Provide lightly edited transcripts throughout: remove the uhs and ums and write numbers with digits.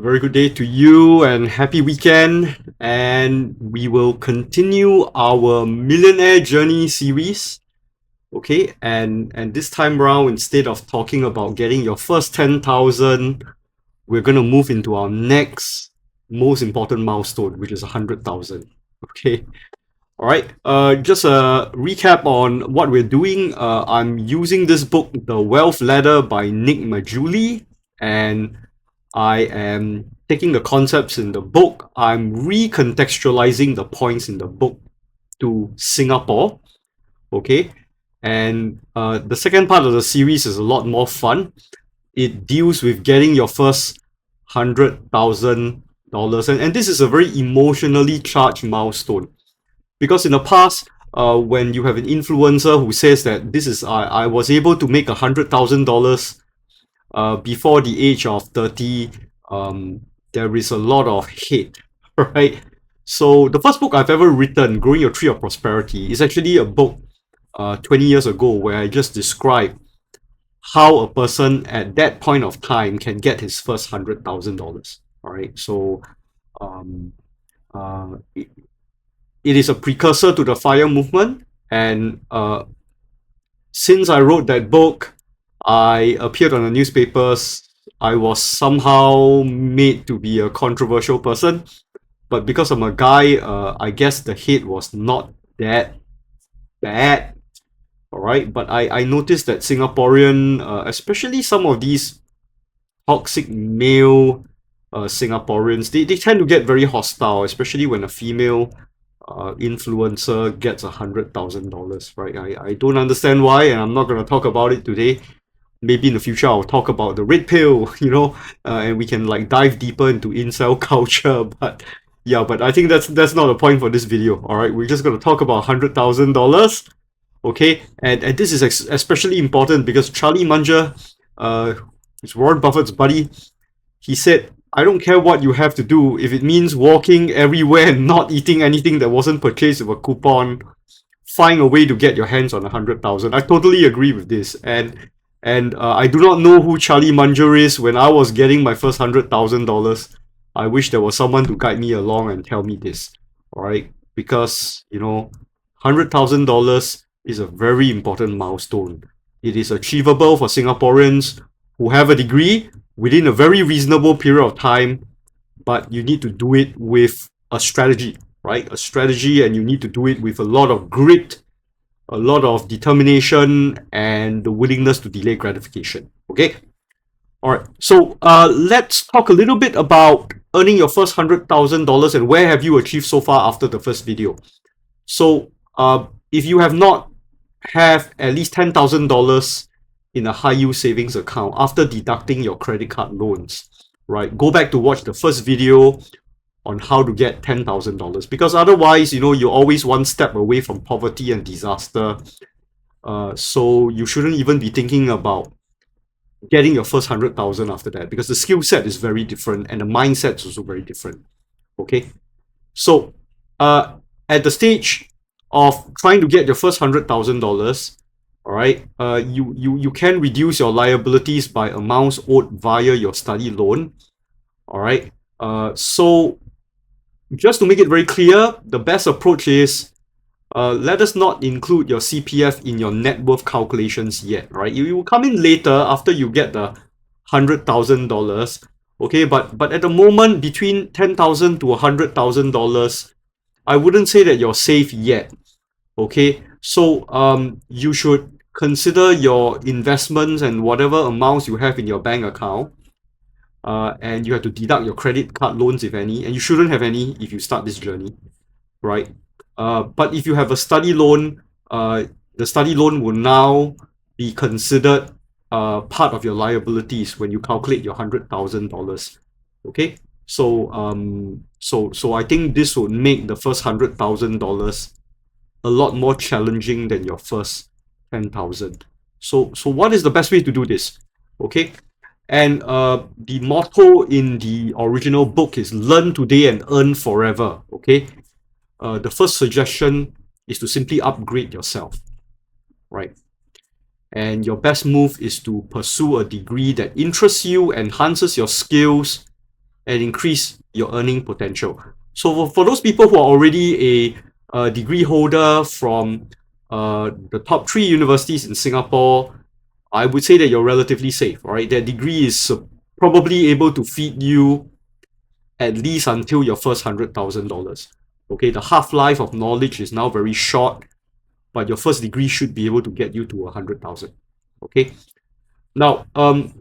very good day to you and happy weekend. And we will continue our Millionaire Journey series. Okay, and this time around, instead of talking about getting your first 10,000, we're gonna move into our next most important milestone, which is 100,000. Okay. All right. Just a recap on what we're doing. I'm using this book, The Wealth Ladder by Nick Maggiulli, and I am taking the concepts in the book. I'm recontextualizing the points in the book to Singapore. Okay. And the second part of the series is a lot more fun. It deals with getting your first $100,000. And this is a very emotionally charged milestone. Because in the past, when you have an influencer who says that this is I was able to make $100,000 before the age of 30, there is a lot of hate, right? So the first book I've ever written, Growing Your Tree of Prosperity, is actually a book 20 years ago where I just described how a person at that point of time can get his first $100,000. All right, so um, it is a precursor to the FIRE movement, and since I wrote that book, I appeared on the newspapers. I was somehow made to be a controversial person, but because I'm a guy, I guess the hate was not that bad. All right, but I noticed that Singaporean, especially some of these toxic male Singaporeans, they tend to get very hostile, especially when a female influencer gets $100,000, right? I don't understand why, and I'm not going to talk about it today. Maybe in the future I'll talk about the red pill, and we can like dive deeper into incel culture. But yeah, but I think that's not the point for this video. All right, we're just going to talk about $100,000. Okay, and this is especially important because Charlie Munger, it's Warren Buffett's buddy, he said, I don't care what you have to do. If it means walking everywhere and not eating anything that wasn't purchased with a coupon, find a way to get your hands on 100,000. I totally agree with this. And I do not know who Charlie Munger is. When I was getting my first $100,000, I wish there was someone to guide me along and tell me this. All right, because $100,000 is a very important milestone. It is achievable for Singaporeans who have a degree within a very reasonable period of time, but you need to do it with a strategy, right? A strategy, and you need to do it with a lot of grit, a lot of determination, and the willingness to delay gratification. Okay. All right. So let's talk a little bit about earning your first $100,000 and where have you achieved so far after the first video. So if you have not have at least $10,000 in a high yield savings account after deducting your credit card loans, right? Go back to watch the first video on how to get $10,000, because otherwise, you're always one step away from poverty and disaster. So you shouldn't even be thinking about getting your first 100,000 after that, because the skill set is very different and the mindset is also very different. Okay, so at the stage of trying to get your first $100,000, all right, you can reduce your liabilities by amounts owed via your study loan. All right, so just to make it very clear, the best approach is let us not include your CPF in your net worth calculations yet, right? You will come in later after you get the $100,000. Okay, but at the moment between $10,000 to $100,000, I wouldn't say that you're safe yet. Okay, so you should consider your investments and whatever amounts you have in your bank account, and you have to deduct your credit card loans if any, and you shouldn't have any if you start this journey, right? But if you have a study loan, the study loan will now be considered part of your liabilities when you calculate your $100,000. Okay, so I think this would make the first $100,000 a lot more challenging than your first 10,000. So what is the best way to do this? Okay, and the motto in the original book is learn today and earn forever. Okay, the first suggestion is to simply upgrade yourself, right? And your best move is to pursue a degree that interests you, enhances your skills, and increase your earning potential. So for those people who are already a degree holder from the top 3 universities in Singapore, I would say that you're relatively safe, all right? That degree is probably able to feed you at least until your first $100,000. Okay, the half-life of knowledge is now very short, but your first degree should be able to get you to 100,000. Okay. Now,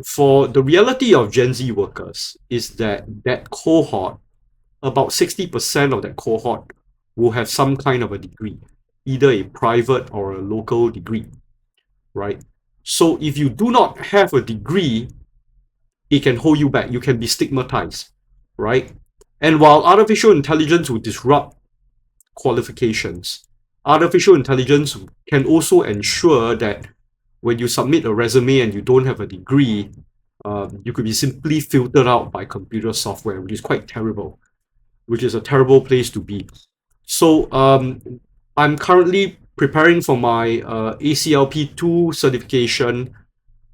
for the reality of Gen Z workers is that cohort, about 60% of that cohort will have some kind of a degree, either a private or a local degree, right? So if you do not have a degree, it can hold you back. You can be stigmatized, right? And while artificial intelligence will disrupt qualifications, artificial intelligence can also ensure that when you submit a resume and you don't have a degree, you could be simply filtered out by computer software, which is quite terrible, which is a terrible place to be. So I'm currently preparing for my ACLP2 certification.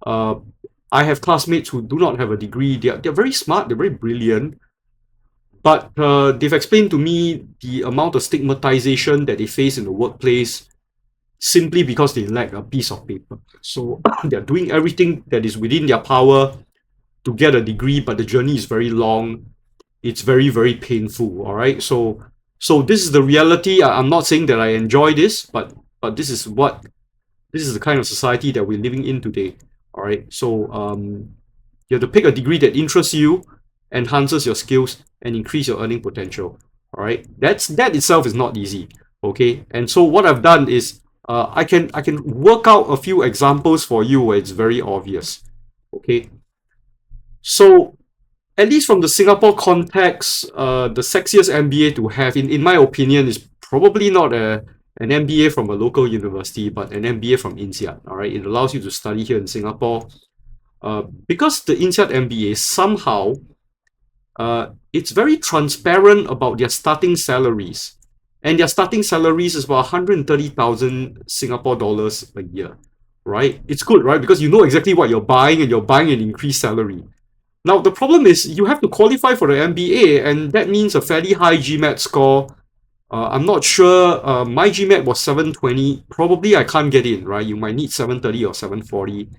I have classmates who do not have a degree. They're very smart, they're very brilliant, but they've explained to me the amount of stigmatization that they face in the workplace simply because they lack a piece of paper. So they're doing everything that is within their power to get a degree, but the journey is very long. It's very, very painful. All right. So this is the reality. I'm not saying that I enjoy this, but this is the kind of society that we're living in today. All right. So you have to pick a degree that interests you, enhances your skills, and increase your earning potential. All right. That itself is not easy. Okay. And so what I've done is I can work out a few examples for you where it's very obvious. Okay. So at least from the Singapore context, the sexiest MBA to have, in my opinion, is probably not an MBA from a local university, but an MBA from INSEAD. All right, it allows you to study here in Singapore. Because the INSEAD MBA somehow, it's very transparent about their starting salaries, and their starting salaries is about 130,000 Singapore dollars a year. Right, it's good, right? Because you know exactly what you're buying, and you're buying an increased salary. Now, the problem is you have to qualify for the MBA, and that means a fairly high GMAT score. I'm not sure. My GMAT was 720. Probably I can't get in, right? You might need 730 or 740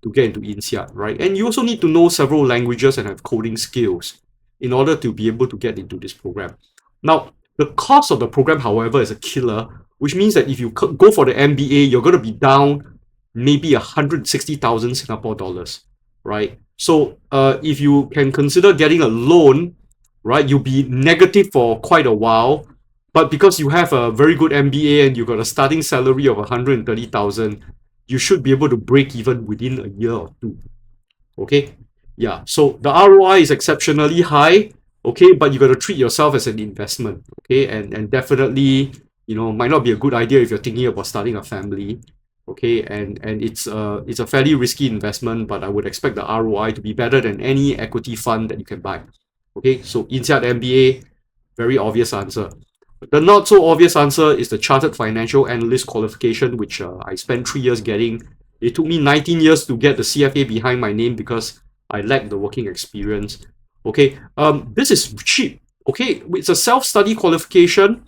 to get into INSEAD, right? And you also need to know several languages and have coding skills in order to be able to get into this program. Now, the cost of the program, however, is a killer, which means that if you go for the MBA, you're going to be down maybe 160,000 Singapore dollars, right? So if you can consider getting a loan, right, you'll be negative for quite a while. But because you have a very good MBA and you got a starting salary of 130,000, you should be able to break even within a year or two. Okay, yeah. So the ROI is exceptionally high. Okay, but you got to treat yourself as an investment. Okay, and definitely, might not be a good idea if you're thinking about starting a family. Okay, and it's a fairly risky investment, but I would expect the ROI to be better than any equity fund that you can buy. Okay, so INSEAD MBA, very obvious answer. The not so obvious answer is the Chartered Financial Analyst qualification, which I spent 3 years getting. It took me 19 years to get the CFA behind my name because I lacked the working experience. Okay, this is cheap. Okay, it's a self-study qualification.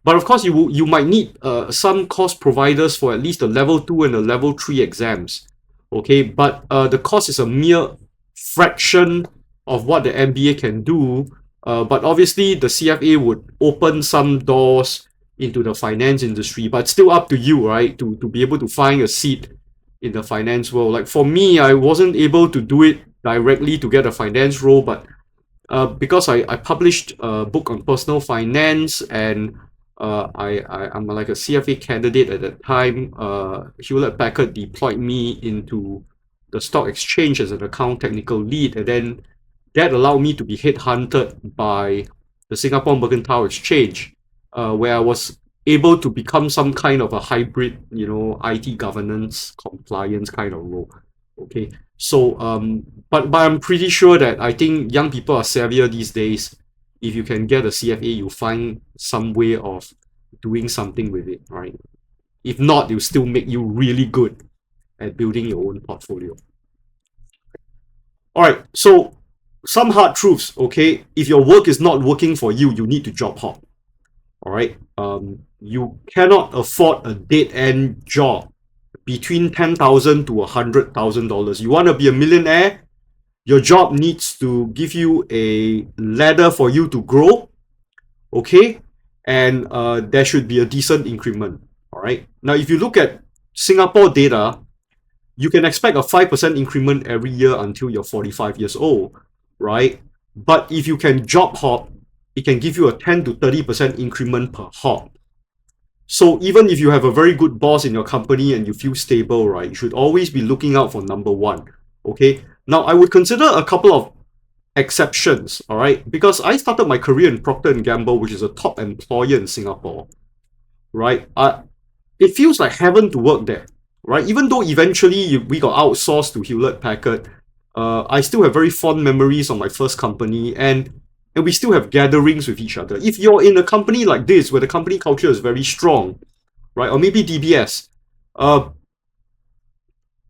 But of course, you might need some course providers for at least the level 2 and the level 3 exams. Okay, but the cost is a mere fraction of what the MBA can do. But obviously, the CFA would open some doors into the finance industry, but still up to you, right, to be able to find a seat in the finance world. Like for me, I wasn't able to do it directly to get a finance role, but because I published a book on personal finance, and I'm like a CFA candidate at that time. Hewlett Packard deployed me into the stock exchange as an account technical lead, and then that allowed me to be headhunted by the Singapore Mercantile Exchange, where I was able to become some kind of a hybrid, IT governance compliance kind of role. Okay, so but I'm pretty sure that I think young people are savvier these days. If you can get a CFA, you find some way of doing something with it, right? If not, it'll still make you really good at building your own portfolio. All right, so some hard truths, okay? If your work is not working for you, you need to job hop. All right. You cannot afford a dead end job between $10,000 to $100,000. You want to be a millionaire? Your job needs to give you a ladder for you to grow, okay? And there should be a decent increment. All right. Now, if you look at Singapore data, you can expect a 5% increment every year until you're 45 years old, right? But if you can job hop, it can give you a 10 to 30% increment per hop. So even if you have a very good boss in your company and you feel stable, right, you should always be looking out for number one. Okay. Now I would consider a couple of exceptions, all right, because I started my career in Procter and Gamble, which is a top employer in Singapore, right? It feels like heaven to work there, right? Even though eventually we got outsourced to Hewlett Packard, I still have very fond memories of my first company, and we still have gatherings with each other. If you're in a company like this, where the company culture is very strong, right, or maybe DBS,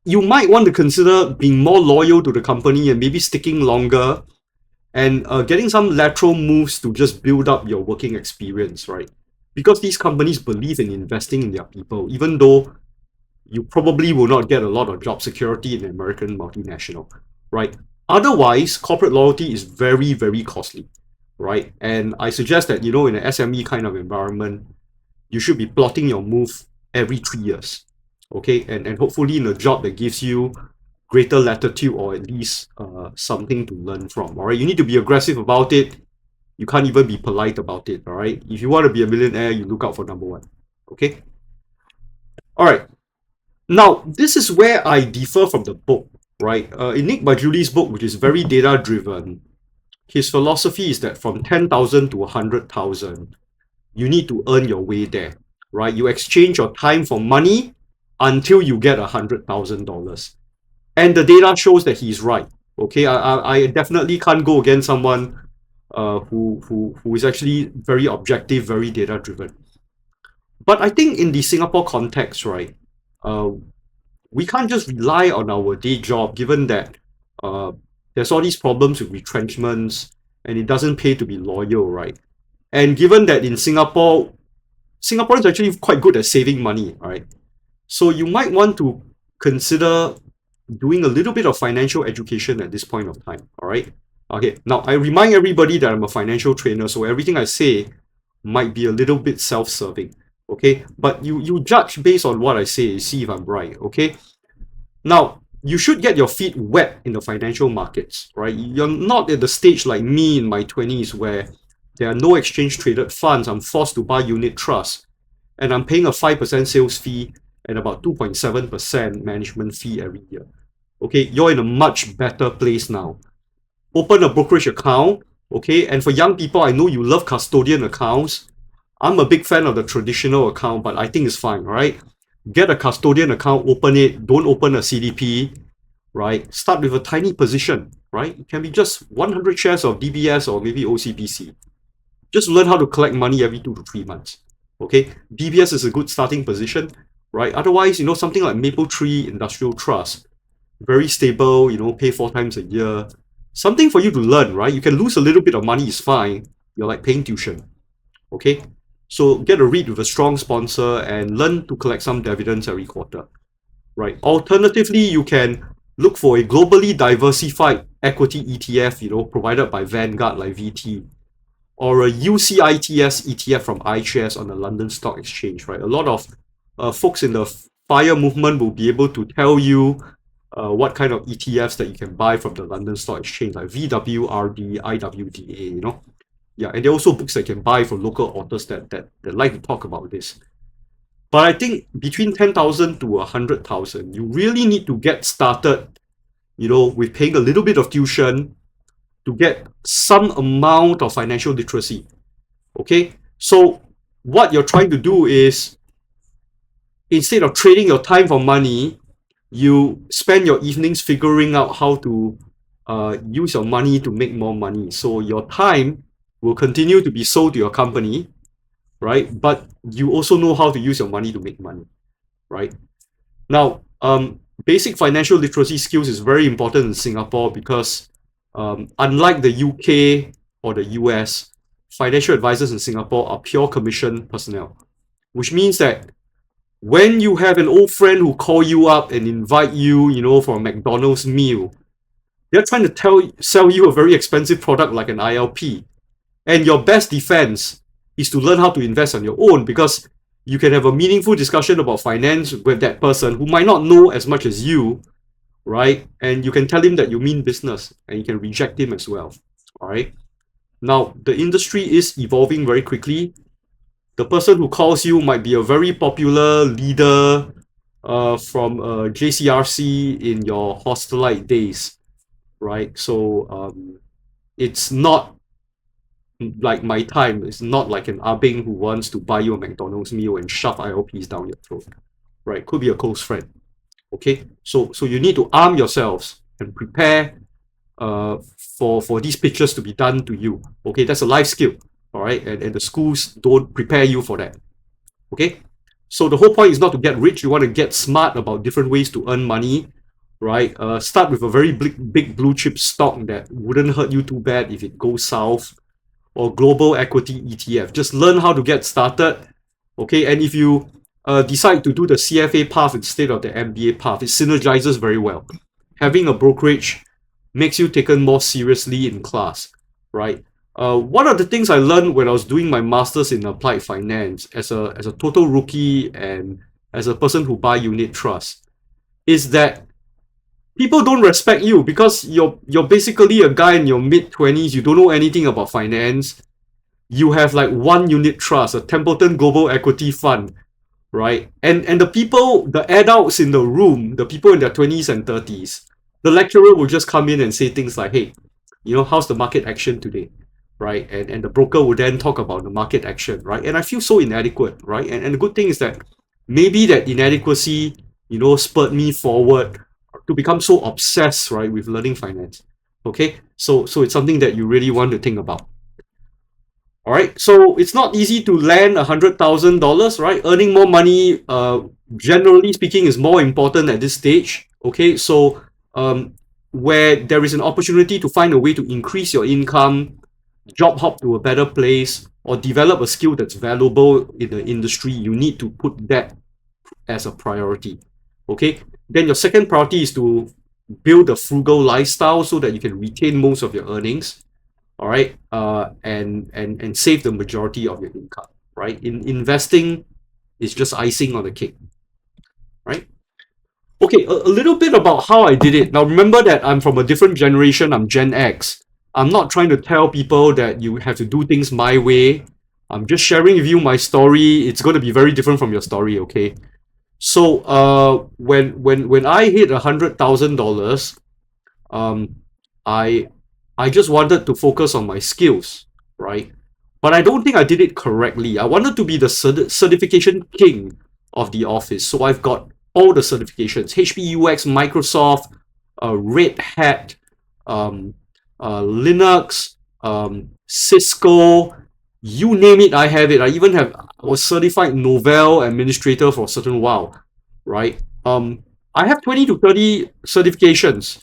you might want to consider being more loyal to the company and maybe sticking longer and getting some lateral moves to just build up your working experience, right? Because these companies believe in investing in their people, even though you probably will not get a lot of job security in an American multinational, right? Otherwise, corporate loyalty is very, very costly, right? And I suggest that, in an SME kind of environment, you should be plotting your move every 3 years, okay? And hopefully in a job that gives you greater latitude or at least something to learn from, all right? You need to be aggressive about it. You can't even be polite about it, all right? If you want to be a millionaire, you look out for number one, okay? All right. Now, this is where I differ from the book, right? In Nick Bajuli's book, which is very data-driven, his philosophy is that from 10,000 to 100,000, you need to earn your way there, right? You exchange your time for money until you get $100,000. And the data shows that he's right, okay? I definitely can't go against someone who is actually very objective, very data-driven. But I think in the Singapore context, right, we can't just rely on our day job, given that there's all these problems with retrenchments and it doesn't pay to be loyal, right? And given that in Singapore, Singaporeans are actually quite good at saving money, right? So you might want to consider doing a little bit of financial education at this point of time, all right? Okay, now I remind everybody that I'm a financial trainer, so everything I say might be a little bit self-serving, okay? But you judge based on what I say, see if I'm right, okay? Now, you should get your feet wet in the financial markets, right? You're not at the stage like me in my 20s where there are no exchange traded funds. I'm forced to buy unit trusts, and I'm paying a 5% sales fee and about 2.7% management fee every year. Okay, you're in a much better place now. Open a brokerage account, okay? And for young people, I know you love custodian accounts. I'm a big fan of the traditional account, but I think it's fine, right? Get a custodian account, open it, don't open a CDP, right? Start with a tiny position, right? It can be just 100 shares of DBS or maybe OCBC. Just learn how to collect money every 2 to 3 months, okay? DBS is a good starting position, right? Otherwise, something like Mapletree Industrial Trust, very stable, pay 4 times a year. Something for you to learn, right? You can lose a little bit of money, is fine. You're like paying tuition, okay? So get a REIT with a strong sponsor and learn to collect some dividends every quarter, right? Alternatively, you can look for a globally diversified equity ETF, provided by Vanguard like VT, or a UCITS ETF from iShares on the London Stock Exchange, right? A lot of folks in the FIRE movement will be able to tell you what kind of ETFs that you can buy from the London Stock Exchange, like VWRD, IWDA, Yeah, and there are also books that you can buy from local authors that like to talk about this. But I think between 10,000 to 100,000, you really need to get started, with paying a little bit of tuition to get some amount of financial literacy. Okay, so what you're trying to do is, instead of trading your time for money, you spend your evenings figuring out how to use your money to make more money. So your time will continue to be sold to your company, right? But you also know how to use your money to make money, right? Now, basic financial literacy skills is very important in Singapore because Unlike the UK or the US, financial advisors in Singapore are pure commission personnel, which means that when you have an old friend who call you up and invite you, for a McDonald's meal, they're trying to sell you a very expensive product like an ILP. And your best defense is to learn how to invest on your own, because you can have a meaningful discussion about finance with that person who might not know as much as you, right? And you can tell him that you mean business, and you can reject him as well, all right? Now, the industry is evolving very quickly. The person who calls you might be a very popular leader from JCRC in your hostelite days, right? So it's not like my time. It's not like an Abing who wants to buy you a McDonald's meal and shove ILPs down your throat, right? Could be a close friend. Okay, so you need to arm yourselves and prepare for these pitches to be done to you. Okay, that's a life skill. All right, and the schools don't prepare you for that. Okay, so the whole point is not to get rich. You want to get smart about different ways to earn money, right? Start with a very big blue chip stock that wouldn't hurt you too bad if it goes south, or global equity ETF. Just learn how to get started. Okay, and if you decide to do the CFA path instead of the MBA path, it synergizes very well. Having a brokerage makes you taken more seriously in class, right? One of the things I learned when I was doing my master's in applied finance as a total rookie and as a person who buy unit trust is that people don't respect you because you're basically a guy in your mid-20s. You don't know anything about finance. You have like one unit trust, a Templeton Global Equity Fund, right? And the people, the adults in the room, the people in their 20s and 30s, the lecturer will just come in and say things like, hey, how's the market action today? Right? And the broker would then talk about the market action, right? And I feel so inadequate, right? And the good thing is that maybe that inadequacy, spurred me forward to become so obsessed, right, with learning finance. Okay, so it's something that you really want to think about. All right, so it's not easy to land $100,000, right? Earning more money, generally speaking, is more important at this stage. Okay, so where there is an opportunity to find a way to increase your income, job hop to a better place, or develop a skill that's valuable in the industry, you need to put that as a priority. Okay, then your second priority is to build a frugal lifestyle so that you can retain most of your earnings. All right, and save the majority of your income. Right, in investing is just icing on the cake. Right. Okay, a little bit about how I did it. Now remember that I'm from a different generation. I'm Gen X. I'm not trying to tell people that you have to do things my way. I'm just sharing with you my story. It's going to be very different from your story, okay? So when I hit $100,000, I just wanted to focus on my skills, right? But I don't think I did it correctly. I wanted to be the certification king of the office. So I've got all the certifications: HP UX, Microsoft, Red Hat, Linux, Cisco, you name it, I have it. I was certified Novell administrator for a certain while, right? I have 20 to 30 certifications,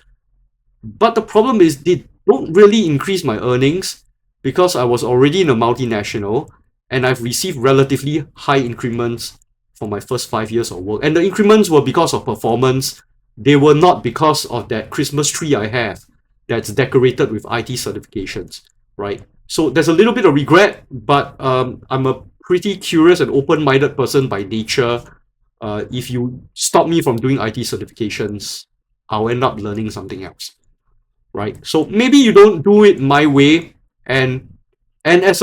but the problem is they don't really increase my earnings because I was already in a multinational and I've received relatively high increments for my first 5 years of work. And the increments were because of performance. They were not because of that Christmas tree I have that's decorated with IT certifications, right? So there's a little bit of regret, but I'm a pretty curious and open-minded person by nature. If you stop me from doing IT certifications, I'll end up learning something else, right? So maybe you don't do it my way, and as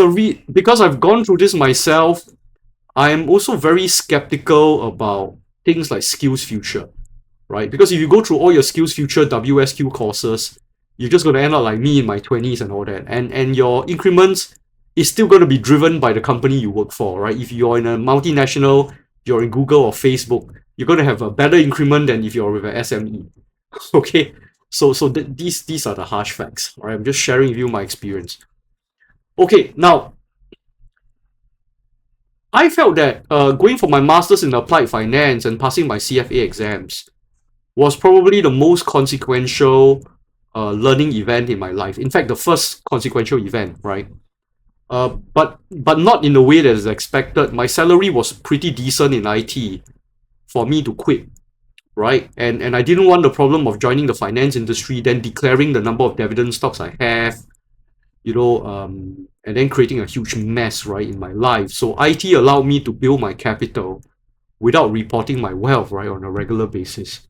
because I've gone through this myself, I am also very skeptical about things like SkillsFuture, right? Because if you go through all your SkillsFuture WSQ courses, you're just going to end up like me in my 20s and all that. And your increments is still going to be driven by the company you work for, right? If you're in a multinational, you're in Google or Facebook, you're going to have a better increment than if you're with an SME. Okay, so these are the harsh facts, right? I'm just sharing with you my experience. Okay, now, I felt that going for my master's in applied finance and passing my CFA exams was probably the most consequential learning event in my life. In fact, the first consequential event, right? But not in the way that is expected. My salary was pretty decent in IT for me to quit, right? And I didn't want the problem of joining the finance industry, then declaring the number of dividend stocks I have, and then creating a huge mess, right, in my life. So IT allowed me to build my capital without reporting my wealth, right, on a regular basis.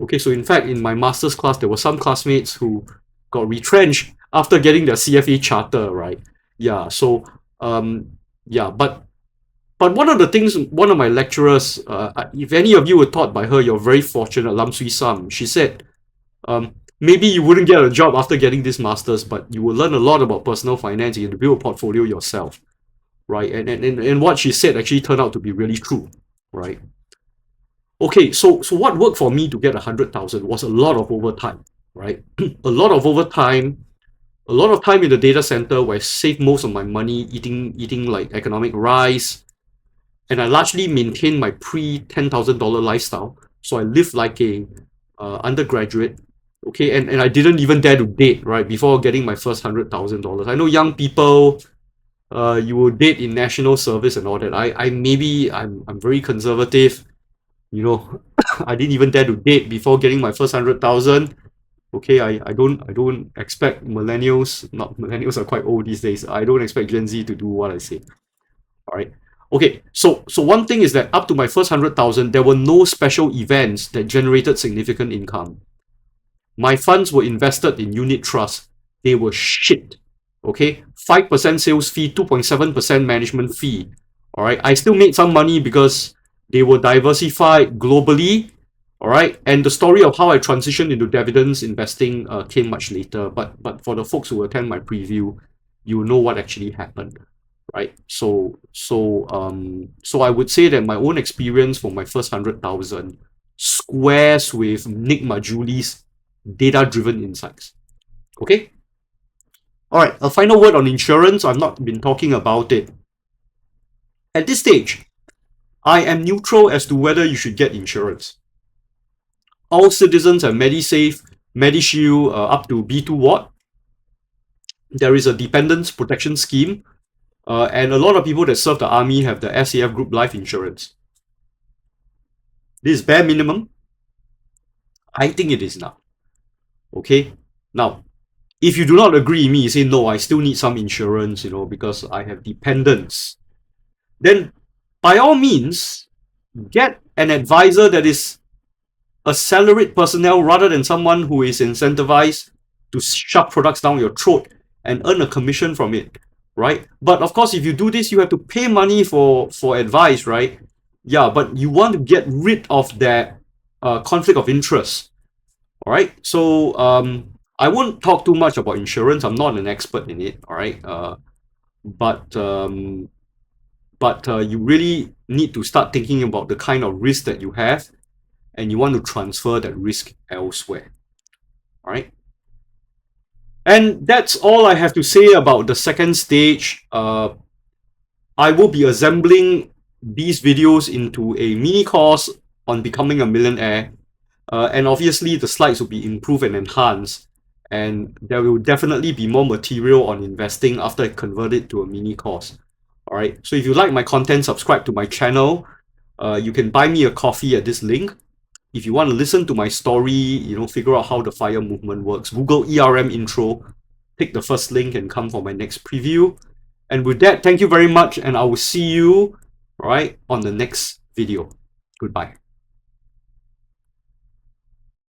Okay, so in fact, in my master's class, there were some classmates who got retrenched after getting their CFA charter, right? Yeah, so yeah, but one of the things, one of my lecturers, if any of you were taught by her, you're very fortunate, Lam Swee Sam. She said, maybe you wouldn't get a job after getting this master's, but you will learn a lot about personal finance. You can build a portfolio yourself, right? And what she said actually turned out to be really true, right? Okay, so what worked for me to get 100,000 was a lot of overtime, right? a lot of time in the data center where I saved most of my money eating like economic rice, and I largely maintained my pre-$10,000 lifestyle. So I lived like a undergraduate, okay, and I didn't even dare to date, right, before getting my first $100,000. I know young people, you will date in national service and all that. I'm very conservative, I didn't even dare to date before getting my first 100,000. Okay, I don't expect millennials, not millennials are quite old these days. I don't expect Gen Z to do what I say. All right. Okay, so one thing is that up to my first 100,000, there were no special events that generated significant income. My funds were invested in unit trusts. They were shit. Okay, 5% sales fee, 2.7% management fee. All right, I still made some money because they were diversified globally. All right, and the story of how I transitioned into dividends investing came much later. But for the folks who attend my preview, you know what actually happened, right? So I would say that my own experience for my first 100,000 squares with Nick Majuli's data-driven insights. Okay. All right. A final word on insurance. I've not been talking about it. At this stage, I am neutral as to whether you should get insurance. All citizens have MediSave, MediShield up to B2 Ward. There is a dependents protection scheme, and a lot of people that serve the army have the SAF Group Life Insurance. This is bare minimum. I think it is now. Okay. Now, if you do not agree with me, you say, no, I still need some insurance, because I have dependents, then by all means, get an advisor that is a salaried personnel rather than someone who is incentivized to shove products down your throat and earn a commission from it, right? But of course, if you do this, you have to pay money for advice, right? Yeah, but you want to get rid of that conflict of interest, all right? So I won't talk too much about insurance. I'm not an expert in it, all right? But you really need to start thinking about the kind of risk that you have, and you want to transfer that risk elsewhere. All right. And that's all I have to say about the second stage. I will be assembling these videos into a mini course on becoming a millionaire. And obviously the slides will be improved and enhanced. And there will definitely be more material on investing after I convert it to a mini course. All right. So if you like my content, subscribe to my channel. You can buy me a coffee at this link. If you want to listen to my story, figure out how the FIRE movement works, Google ERM intro, pick the first link and come for my next preview. And with that, thank you very much, and I will see you, all right, on the next video. Goodbye.